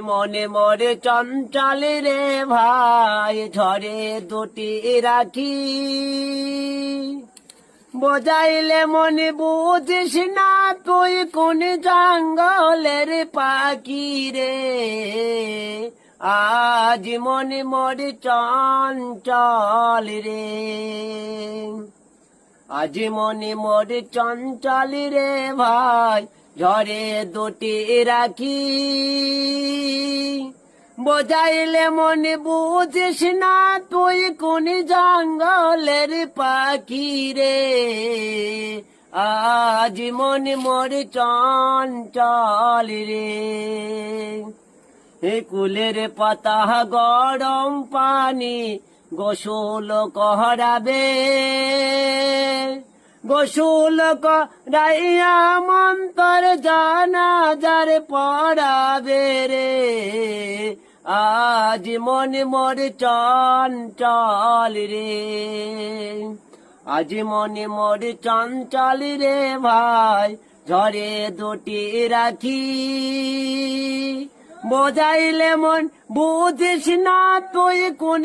মনে মরে চঞ্চল রে ভাই, ঝরে দুটি রাখি বোঝাইলে মনে বুঝিস না, তুই কোন জঙ্গলের পাখি রে। আজ মনে মরে চঞ্চল রে, আজ মনে মরে চঞ্চল রে ভাই, ঝরে দুটি রাখি বোঝাইলে মনে বুঝিস না, তুই কোন জঙ্গলের পাখি রে। আজ মনে মরে চঞ্চল রে। হে কুলের পাতা গরম পানি গোসল করাবে, গোসল করাইয়া মন্তর জানাজার পড়াবে রে। আজ মনে মরে চঞ্চল রে, আজ মনে মরে চঞ্চল রে ভাই, ঝরে দুটি রাখি বোঝাইলে মন বুঝিস না, তুই কোন